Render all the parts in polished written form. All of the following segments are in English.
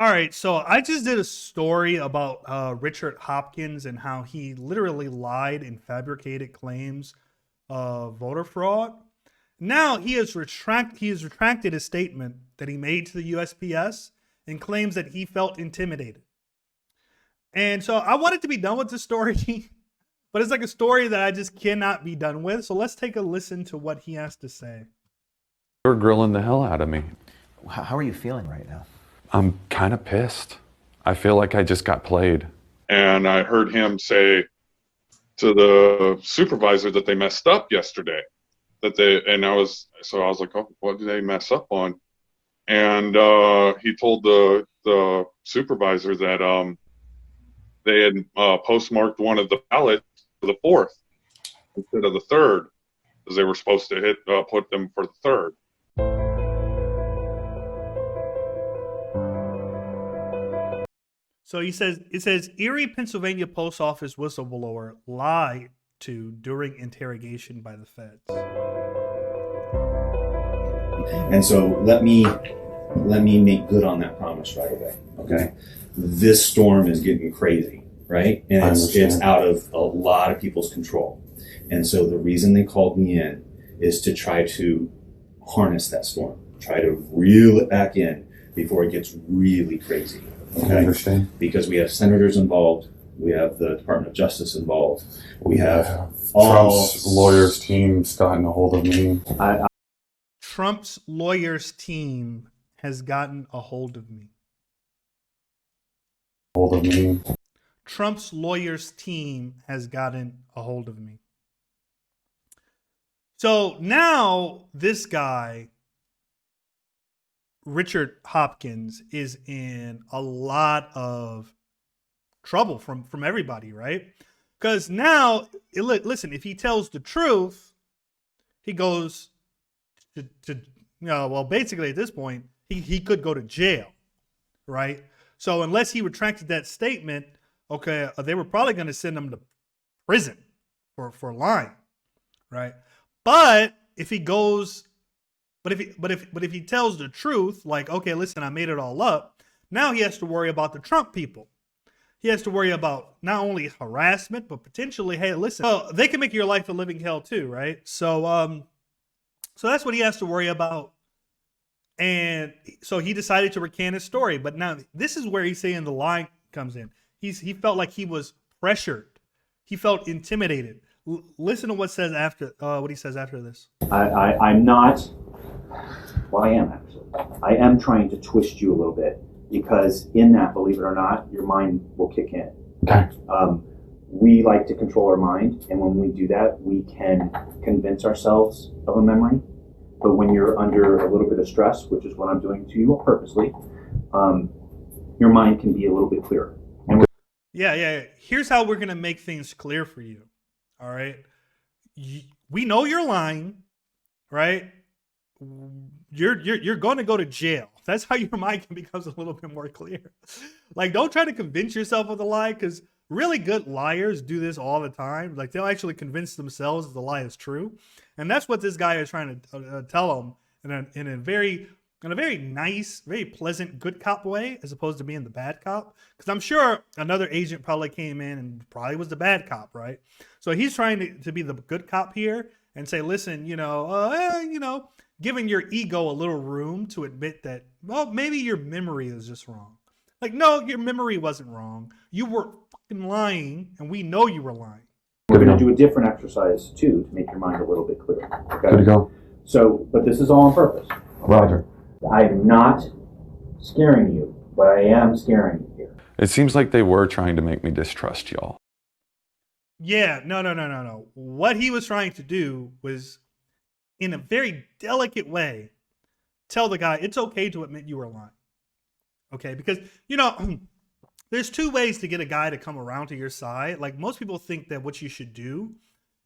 All right, so I just did a story about Richard Hopkins and how he literally lied and fabricated claims of voter fraud. Now he has retracted his statement that he made to the USPS and claims that he felt intimidated. And so I wanted to be done with the story, but it's like a story that I just cannot be done with. So let's take a listen to what he has to say. They're grilling the hell out of me. How are you feeling right now? I'm kind of pissed. I feel like I just got played. And I heard him say to the supervisor that they messed up yesterday. I was like, oh, what did they mess up on? And he told the supervisor that they had postmarked one of the ballots for the 4th instead of the 3rd, because they were supposed to put them for the 3rd. So it says Erie, Pennsylvania post office whistleblower lied to during interrogation by the feds. And so let me make good on that promise right away. Okay. This storm is getting crazy, right? And it's out of a lot of people's control. And so the reason they called me in is to try to harness that storm, try to reel it back in before it gets really crazy. Okay? I understand. Because we have senators involved, we have the Department of Justice involved, we have Trump's lawyers team's gotten a hold of me. Trump's lawyers team has gotten a hold of me. Trump's lawyers team has gotten a hold of me. So now this guy, Richard Hopkins, is in a lot of trouble from everybody, right? Because now, listen, if he tells the truth, he goes well, basically at this point, he could go to jail, right? So unless he retracted that statement, okay, they were probably going to send him to prison for lying, right? But if he goes, but if he tells the truth, like, okay, listen, I made it all up. Now he has to worry about the Trump people. He has to worry about not only harassment, but potentially, hey, listen, they can make your life a living hell too, right? So that's what he has to worry about. And so he decided to recant his story. But now this is where he's saying the lie comes in. He felt like he was pressured. He felt intimidated. Listen to what he says after this. I'm not. Well, I am actually. I am trying to twist you a little bit because in that, believe it or not, your mind will kick in. Okay. We like to control our mind, and when we do that, we can convince ourselves of a memory. But when you're under a little bit of stress, which is what I'm doing to you purposely, your mind can be a little bit clearer. And yeah. Here's how we're gonna make things clear for you. All right, we know you're lying, right? You're going to go to jail. That's how your mind becomes a little bit more clear. Like, don't try to convince yourself of the lie, because really good liars do this all the time. Like, they'll actually convince themselves that the lie is true, and that's what this guy is trying to tell them in a very nice, very pleasant, good cop way, as opposed to being the bad cop. Because I'm sure another agent probably came in and probably was the bad cop, right? So he's trying to be the good cop here and say, listen, giving your ego a little room to admit that, well, maybe your memory is just wrong. Like, no, your memory wasn't wrong. You were fucking lying, and we know you were lying. we're going to do a different exercise too to make your mind a little bit clearer. Okay? Good to go. So, but this is all on purpose. Roger. I am not scaring you, but I am scaring you here. It seems like they were trying to make me distrust y'all. Yeah, no. What he was trying to do was, in a very delicate way, tell the guy it's okay to admit you were lying. Okay, because, there's two ways to get a guy to come around to your side. Like, most people think that what you should do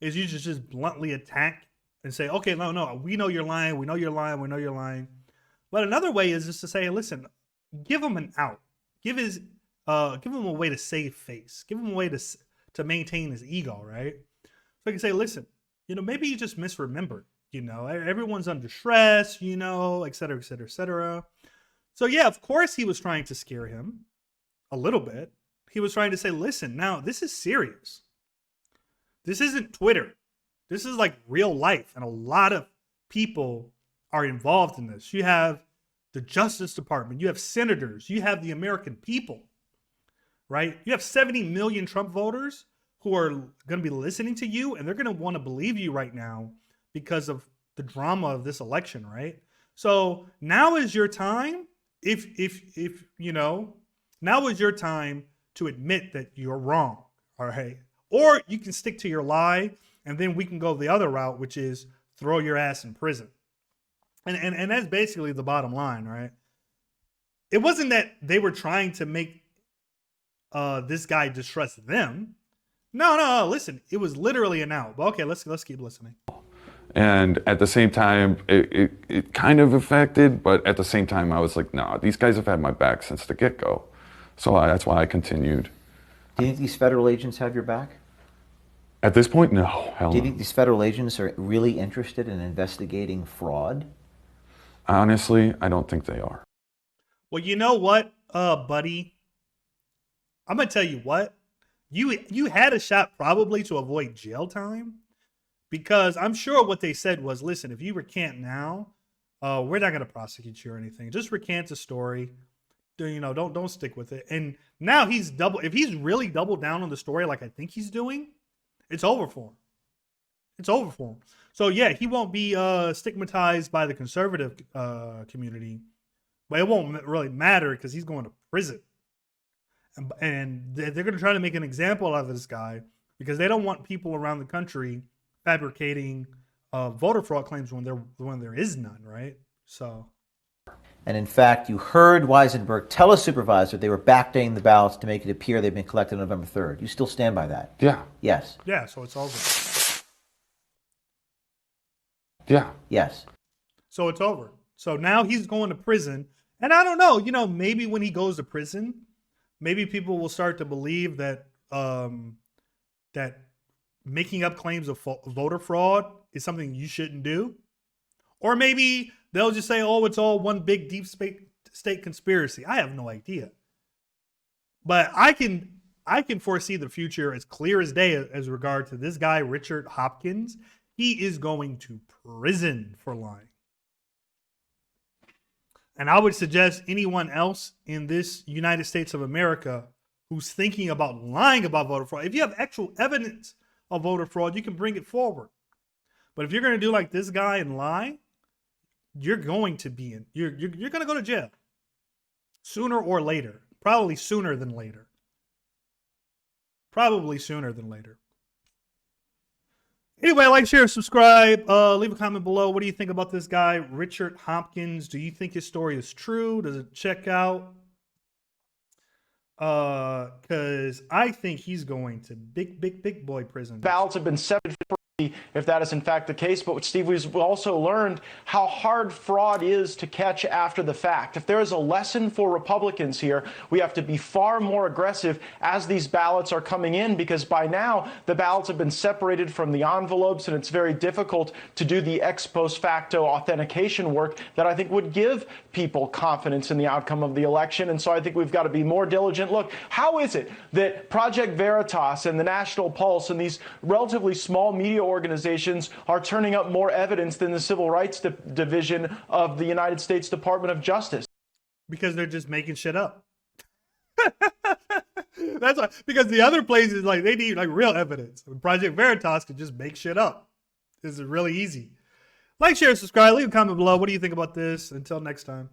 is you just bluntly attack and say, okay, no, we know you're lying, we know you're lying. But another way is just to say, listen, give him an out. Give him a way to save face. Give him a way to maintain his ego, right? So you can say, listen, maybe you just misremembered. Everyone's under stress, et cetera, et cetera, et cetera. So yeah, of course he was trying to scare him a little bit. He was trying to say, listen, now this is serious. This isn't Twitter. This is like real life. And a lot of people are involved in this. You have the Justice Department. You have senators. You have the American people, right? You have 70 million Trump voters who are going to be listening to you, and they're going to want to believe you right now because of the drama of this election, right? So now is your time. If you know, now is your time to admit that you're wrong, all right? Or you can stick to your lie, and then we can go the other route, which is throw your ass in prison. And that's basically the bottom line, right? It wasn't that they were trying to make this guy distrust them. No, listen, it was literally an out. But okay, let's keep listening. And at the same time, it kind of affected, but at the same time, I was like, nah, these guys have had my back since the get-go. So that's why I continued. Do you think these federal agents have your back? At this point, no. Hell Do you no. think these federal agents are really interested in investigating fraud? Honestly, I don't think they are. Well, you know what, buddy? I'm going to tell you what. You had a shot probably to avoid jail time, because I'm sure what they said was, listen, if you recant now, we're not going to prosecute you or anything. Just recant the story. You know, don't stick with it. And now if he's really doubled down on the story like I think he's doing, it's over for him. It's over for him. So yeah, he won't be stigmatized by the conservative community, but it won't really matter because he's going to prison. And they're going to try to make an example out of this guy because they don't want people around the country fabricating voter fraud claims when there is none, right? So. And in fact, you heard Weisenberg tell a supervisor they were backdating the ballots to make it appear they've been collected on November 3rd. You still stand by that? Yeah. Yes. Yeah, so it's over. Yeah. Yes. So it's over. So now he's going to prison. And I don't know, maybe when he goes to prison, maybe people will start to believe that that making up claims of voter fraud is something you shouldn't do. Or maybe they'll just say, oh, it's all one big deep state conspiracy. I have no idea. But I can foresee the future as clear as day as regard to this guy, Richard Hopkins. He is going to prison for lying. And I would suggest anyone else in this United States of America who's thinking about lying about voter fraud, if you have actual evidence of voter fraud, you can bring it forward. But if you're going to do like this guy and lie, you're going to go to jail sooner or later. Probably sooner than later. Anyway, like, share, subscribe, leave a comment below. What do you think about this guy, Richard Hopkins? Do you think his story is true? Does it check out? Because I think he's going to big boy prison. Ballots have been separated if that is in fact the case. But Steve, we've also learned how hard fraud is to catch after the fact. If there is a lesson for Republicans here, we have to be far more aggressive as these ballots are coming in, because by now the ballots have been separated from the envelopes, and it's very difficult to do the ex post facto authentication work that I think would give people confidence in the outcome of the election. And so I think we've got to be more diligent. Look, how is it that Project Veritas and the National Pulse and these relatively small media organizations are turning up more evidence than the Civil Rights Division of the United States Department of Justice? Because they're just making shit up. That's why, because the other places, like, they need like real evidence. Project Veritas could just make shit up. This is really easy. Like, share, subscribe, leave a comment below. What do you think about this? Until next time.